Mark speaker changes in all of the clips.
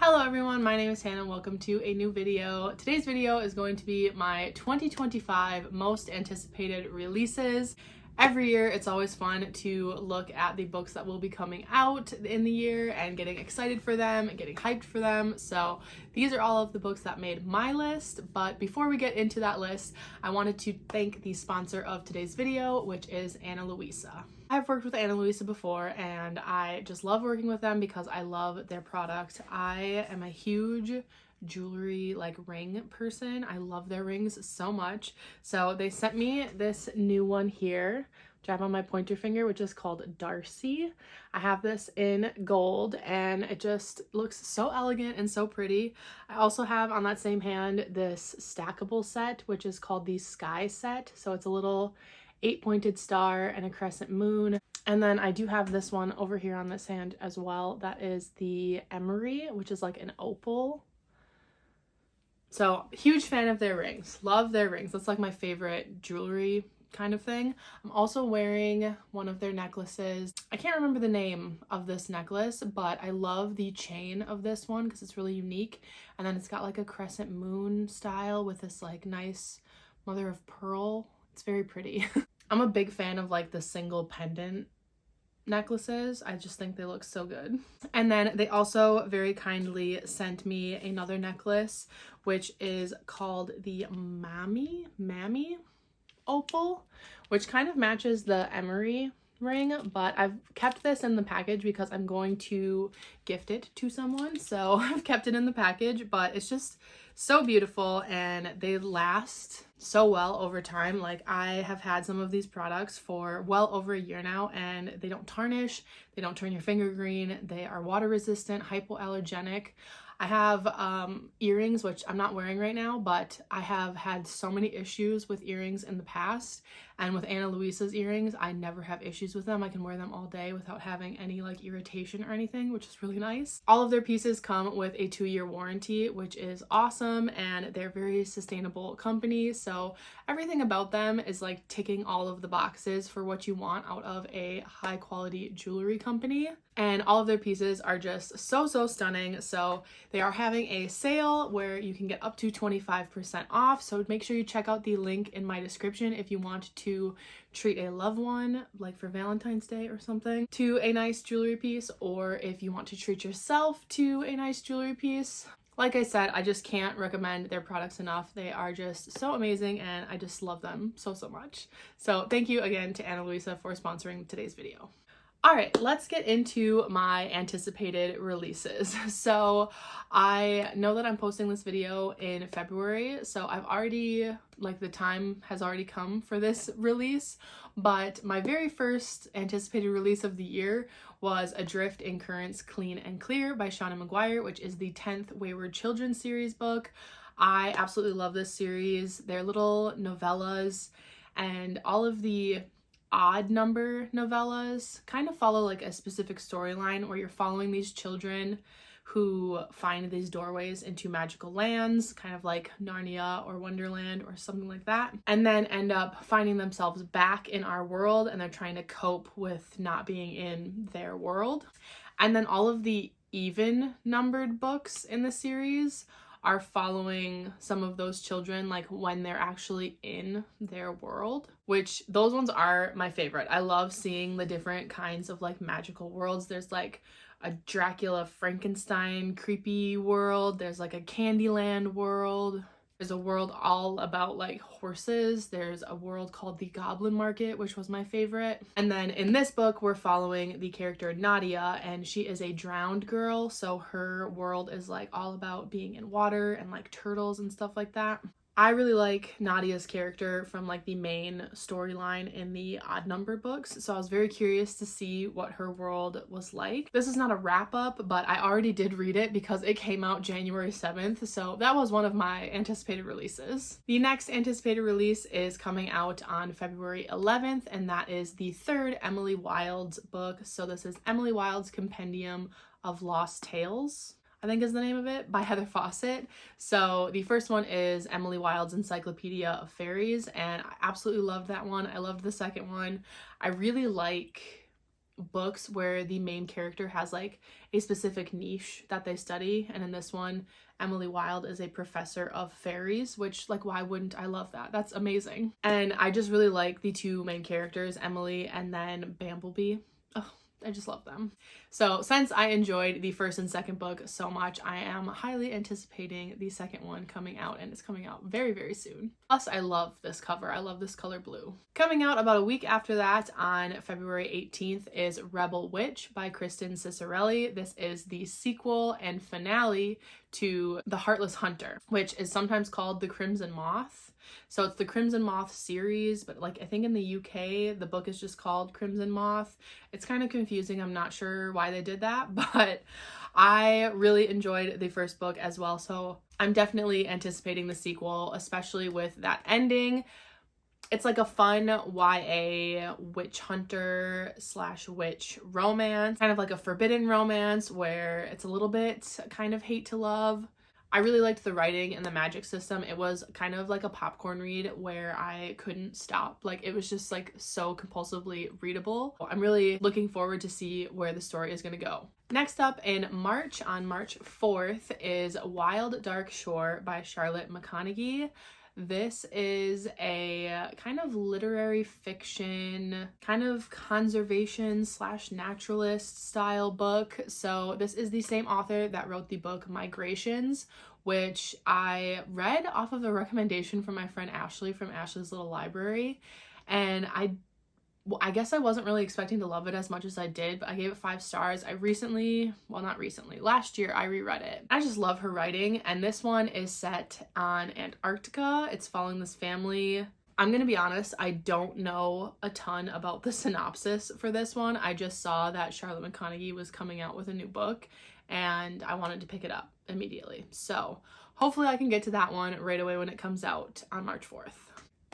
Speaker 1: Hello everyone, my name is Hannah and welcome to a new video. Today's video is going to be my 2025 most anticipated releases. Every year it's always fun to look at the books that will be coming out in the year and getting excited for them and getting hyped for them. So these are all of the books that made my list, but before we get into that list, I wanted to thank the sponsor of today's video, which is Luisa. I've worked with Luisa before and I just love working with them because I love their product. I am a huge jewelry ring person. I love their rings so much. So they sent me this new one here, which I have on my pointer finger, which is called Darcy. I have this in gold and it just looks so elegant and so pretty. I also have on that same hand this stackable set, which is called the Sky set. So it's a little 8-pointed star and a crescent moon. And then I do have this one over here on this hand as well. That is the Emery, which is like an opal. So huge fan of their rings. Love their rings. That's like my favorite jewelry kind of thing. I'm also wearing one of their necklaces. I can't remember the name of this necklace, but I love the chain of this one because it's really unique. And then it's got like a crescent moon style with this like nice mother of pearl. It's very pretty. I'm a big fan of like the single pendant necklaces. I just think they look so good. And then they also very kindly sent me another necklace, which is called the Mammy opal, which kind of matches the Emery ring, but I've kept this in the package because I'm going to gift it to someone. So I've kept it in the package, but it's just so beautiful and they last so well over time. Like I have had some of these products for well over a year now and they don't tarnish, they don't turn your finger green, they are water resistant, hypoallergenic. I have earrings, which I'm not wearing right now, but I have had so many issues with earrings in the past. And with Luisa's earrings, I never have issues with them. I can wear them all day without having any like irritation or anything, which is really nice. All of their pieces come with a 2-year warranty, which is awesome. And they're a very sustainable company. So everything about them is like ticking all of the boxes for what you want out of a high quality jewelry company. And all of their pieces are just so stunning. So they are having a sale where you can get up to 25% off. So make sure you check out the link in my description if you want to treat a loved one, like for Valentine's Day or something, to a nice jewelry piece, or if you want to treat yourself to a nice jewelry piece. Like I said, I just can't recommend their products enough. They are just so amazing and I just love them so much. So thank you again to Luisa for sponsoring today's video. All right, let's get into my anticipated releases. So I know that I'm posting this video in February, so I've already, the time has already come for this release, but my very first anticipated release of the year was Adrift in Currents Clean and Clear by Seanan McGuire, which is the 10th Wayward Children series book. I absolutely love this series. They're little novellas, and all of the odd number novellas kind of follow like a specific storyline where you're following these children who find these doorways into magical lands, kind of like Narnia or Wonderland or something like that, and then end up finding themselves back in our world and they're trying to cope with not being in their world. And then all of the even numbered books in the series are following some of those children like when they're actually in their world, which those ones are my favorite. I love seeing the different kinds of like magical worlds. There's like a Dracula Frankenstein creepy world, there's like a Candyland world, there's a world all about like horses, there's a world called the Goblin Market, which was my favorite. And then in this book we're following the character Nadia, and she is a drowned girl, so her world is like all about being in water and like turtles and stuff like that. I really like Nadia's character from like the main storyline in the odd number books, so I was very curious to see what her world was like. This is not a wrap up, but I already did read it because it came out January 7th, so that was one of my anticipated releases. The next anticipated release is coming out on February 11th, and that is the third Emily Wilde's book. So this is Emily Wilde's Compendium of Lost Tales, I think is the name of it, by Heather Fawcett. So the first one is Emily Wilde's Encyclopedia of Fairies, and I absolutely loved that one. I loved the second one. I really like books where the main character has like a specific niche that they study. And in this one, Emily Wilde is a professor of fairies, which, like, why wouldn't I love that? That's amazing. And I just really like the two main characters, Emily and then Bamblebee. Oh, I just love them. So since I enjoyed the first and second book so much, I am highly anticipating the second one coming out, and it's coming out very, very soon. Plus, I love this cover. I love this color blue. Coming out about a week after that, on February 18th, is Rebel Witch by Kristen Cicerelli. This is the sequel and finale to The Heartless Hunter, which is sometimes called The Crimson Moth. So it's the Crimson Moth series, but like I think in the UK, the book is just called Crimson Moth. It's kind of confusing. I'm not sure why they did that, but I really enjoyed the first book as well. So I'm definitely anticipating the sequel, especially with that ending. It's like a fun YA witch hunter / witch romance, kind of like a forbidden romance where it's a little bit kind of hate to love. I really liked the writing and the magic system. It was kind of like a popcorn read where I couldn't stop. Like, it was just like so compulsively readable. I'm really looking forward to see where the story is going to go. Next up in March, on March 4th, is Wild Dark Shore by Charlotte McConaughey. This is a kind of literary fiction, kind of conservation / naturalist style book. So this is the same author that wrote the book Migrations, which I read off of a recommendation from my friend Ashley from Ashley's Little Library. And I guess I wasn't really expecting to love it as much as I did, but I gave it 5 stars. Last year I reread it. I just love her writing, and this one is set on Antarctica. It's following this family. I'm gonna be honest, I don't know a ton about the synopsis for this one. I just saw that Charlotte McConaughey was coming out with a new book, and I wanted to pick it up immediately. So hopefully I can get to that one right away when it comes out on March 4th.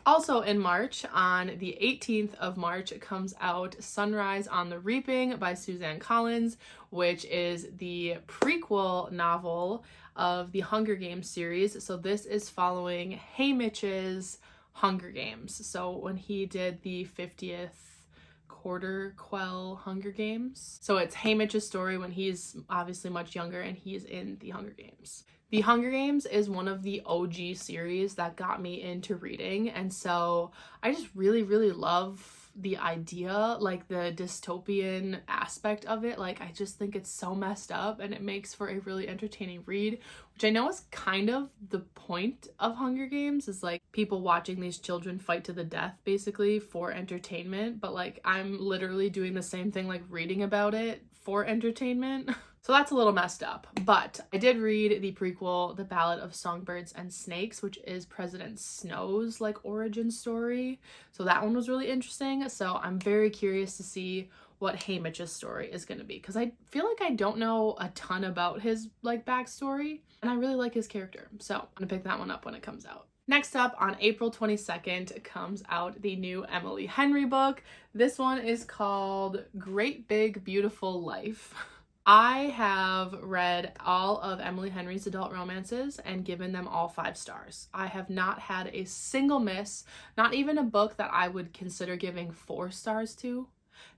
Speaker 1: Also in March, on the 18th of March, comes out Sunrise on the Reaping by Suzanne Collins, which is the prequel novel of the Hunger Games series. So this is following Haymitch's Hunger Games. So when he did the 50th Quarter Quell Hunger Games. So it's Haymitch's story when he's obviously much younger and he's in the Hunger Games. The Hunger Games is one of the OG series that got me into reading, and so I just really, really love the idea, like the dystopian aspect of it. Like, I just think it's so messed up, and it makes for a really entertaining read, which I know is kind of the point of Hunger Games, is like people watching these children fight to the death basically for entertainment, but like I'm literally doing the same thing, like reading about it for entertainment. So that's a little messed up, but I did read the prequel, The Ballad of Songbirds and Snakes, which is President Snow's like origin story. So that one was really interesting. So I'm very curious to see what Haymitch's story is going to be, because I feel like I don't know a ton about his like backstory, and I really like his character. So I'm gonna pick that one up when it comes out. Next up, on April 22nd, comes out the new Emily Henry book. This one is called Great Big Beautiful Life. I have read all of Emily Henry's adult romances and given them all 5 stars. I have not had a single miss, not even a book that I would consider giving 4 stars to.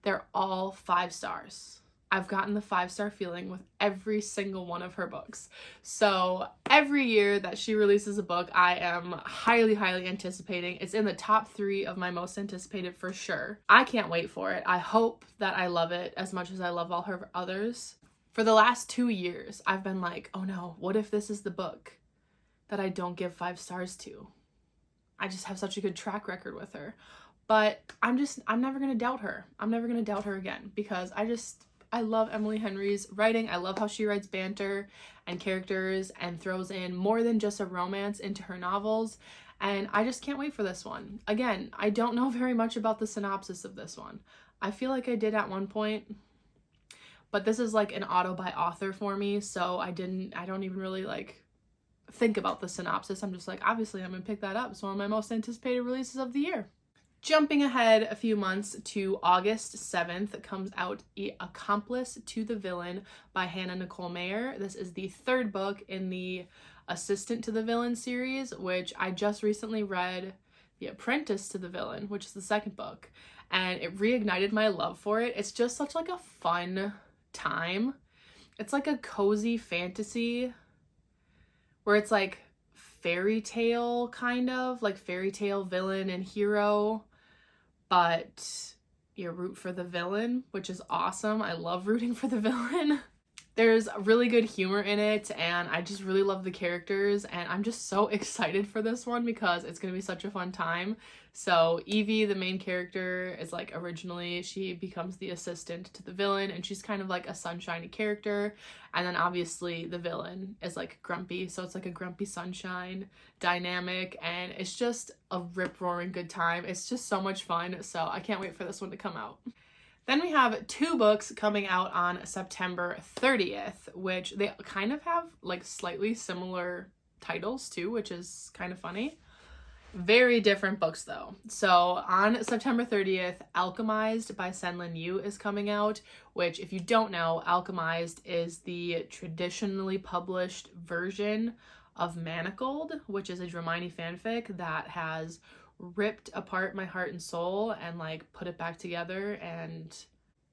Speaker 1: They're all 5 stars. I've gotten the 5-star feeling with every single one of her books. So every year that she releases a book, I am highly, highly anticipating. It's in the top 3 of my most anticipated for sure. I can't wait for it. I hope that I love it as much as I love all her others. For the last 2 years, I've been like, oh no, what if this is the book that I don't give 5 stars to? I just have such a good track record with her. But I'm never going to doubt her. I'm never going to doubt her again, because I love Emily Henry's writing. I love how she writes banter and characters and throws in more than just a romance into her novels. And I just can't wait for this one. Again, I don't know very much about the synopsis of this one. I feel like I did at one point, but this is like an auto by author for me. So I don't even really like think about the synopsis. I'm just like, obviously I'm gonna pick that up. It's one of my most anticipated releases of the year. Jumping ahead a few months to August 7th, comes out Accomplice to the Villain by Hannah Nicole Mayer. This is the 3rd book in the Assistant to the Villain series, which I just recently read The Apprentice to the Villain, which is the 2nd book, and it reignited my love for it. It's just such like a fun time. it's like a cozy fantasy where it's like fairy tale, kind of like fairy tale villain and hero, but you root for the villain, which is awesome. I love rooting for the villain. There's really good humor in it, and I just really love the characters, and I'm just so excited for this one because it's gonna be such a fun time. So Evie, the main character, is like originally she becomes the assistant to the villain, and she's kind of like a sunshiny character, and then obviously the villain is like grumpy, so it's like a grumpy sunshine dynamic, and it's just a rip-roaring good time. It's just so much fun, so I can't wait for this one to come out. Then we have 2 books coming out on September 30th, which they kind of have like slightly similar titles too, which is kind of funny. Very different books though. So on September 30th, Alchemized by Senlin Yu is coming out, which if you don't know, Alchemized is the traditionally published version of Manacled, which is a Dramini fanfic that has ripped apart my heart and soul and like put it back together and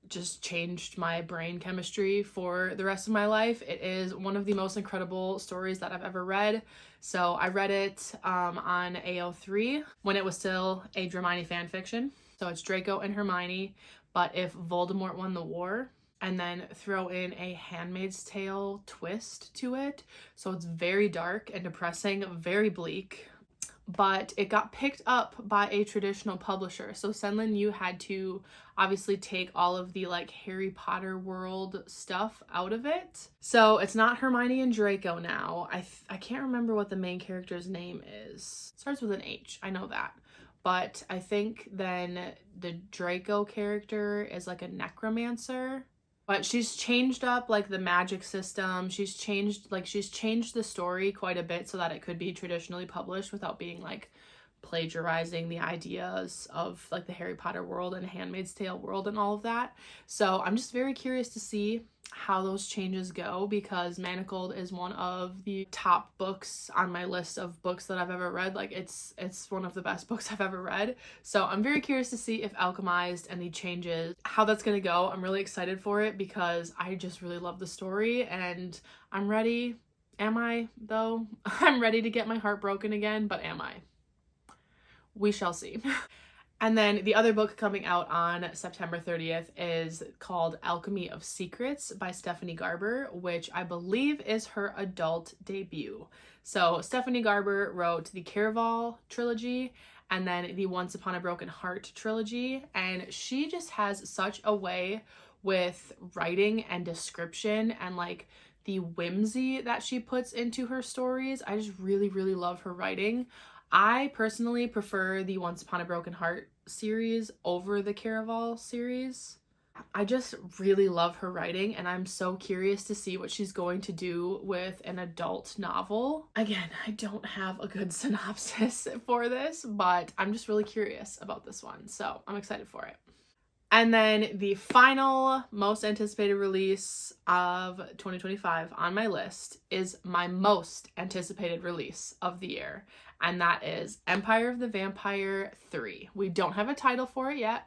Speaker 1: just changed my brain chemistry for the rest of my life. It is one of the most incredible stories that I've ever read. So I read it on AO3 when it was still a Dramini fanfiction. So it's Draco and Hermione, but if Voldemort won the war, and then throw in a Handmaid's Tale twist to it. So it's very dark and depressing, very bleak. But it got picked up by a traditional publisher. So Senlin Yu had to obviously take all of the like Harry Potter world stuff out of it. So it's not Hermione and Draco now. I can't remember what the main character's name is. It starts with an H, I know that. But I think then the Draco character is like a necromancer. But she's changed up like the magic system. She's changed the story quite a bit so that it could be traditionally published without being like plagiarizing the ideas of like the Harry Potter world and Handmaid's Tale world and all of that. So I'm just very curious to see how those changes go, because Manacled is one of the top books on my list of books that I've ever read. Like it's one of the best books I've ever read. So I'm very curious to see if Alchemized and the changes, how that's gonna go. I'm really excited for it because I just really love the story and I'm ready. Am I though? I'm ready to get my heart broken again, but am I? We shall see. And then the other book coming out on September 30th is called Alchemy of Secrets by Stephanie Garber, which I believe is her adult debut. So Stephanie Garber wrote the Caraval trilogy and then the Once Upon a Broken Heart trilogy, and she just has such a way with writing and description and like the whimsy that she puts into her stories. I just really, really love her writing. I personally prefer the Once Upon a Broken Heart series over the Caraval series. I just really love her writing, and I'm so curious to see what she's going to do with an adult novel. Again, I don't have a good synopsis for this, but I'm just really curious about this one, so I'm excited for it. And then the final most anticipated release of 2025 on my list is my most anticipated release of the year, and that is Empire of the Vampire 3. We don't have a title for it yet.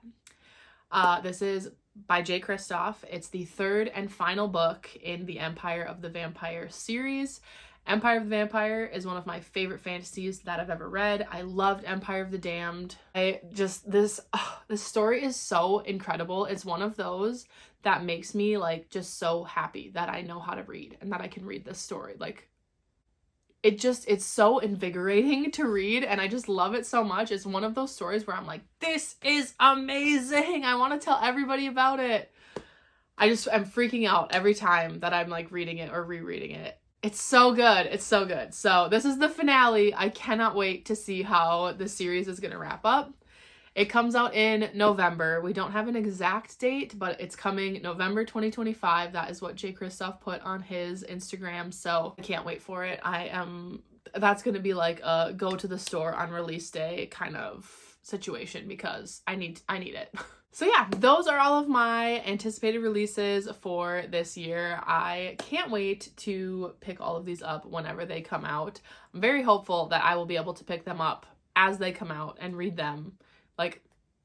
Speaker 1: This is by Jay Kristoff. It's the 3rd and final book in the Empire of the Vampire series. Empire of the Vampire is one of my favorite fantasies that I've ever read. I loved Empire of the Damned. This story is so incredible. It's one of those that makes me like just so happy that I know how to read and that I can read this story. Like it's so invigorating to read, and I just love it so much. It's one of those stories where I'm like, this is amazing. I want to tell everybody about it. I'm freaking out every time that I'm like reading it or rereading it. It's so good. It's so good. So this is the finale. I cannot wait to see how the series is going to wrap up. It comes out in November. We don't have an exact date, but it's coming November 2025. That is what Jay Kristoff put on his Instagram. So I can't wait for it. That's going to be like a go to the store on release day kind of situation because I need it. So yeah, those are all of my anticipated releases for this year. I can't wait to pick all of these up whenever they come out. I'm very hopeful that I will be able to pick them up as they come out and read them like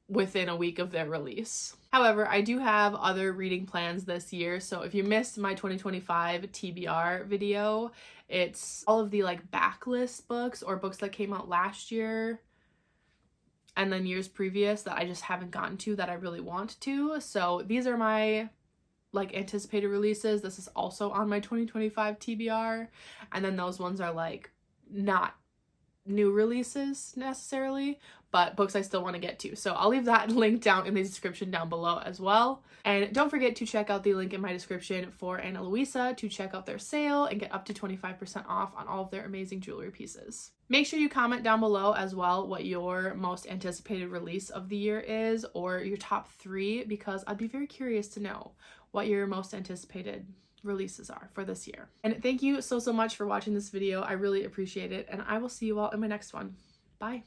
Speaker 1: within a week of their release. However, I do have other reading plans this year, so if you missed my 2025 TBR video, it's all of the like backlist books or books that came out last year and then years previous that I just haven't gotten to that I really want to. So these are my like anticipated releases. This is also on my 2025 TBR, and then those ones are like not new releases necessarily, but books I still want to get to. So I'll leave that link down in the description down below as well. And don't forget to check out the link in my description for Ana Luisa to check out their sale and get up to 25% off on all of their amazing jewelry pieces. Make sure you comment down below as well what your most anticipated release of the year is, or your top 3, because I'd be very curious to know what your most anticipated releases are for this year. And thank you so much for watching this video. I really appreciate it, and I will see you all in my next one. Bye.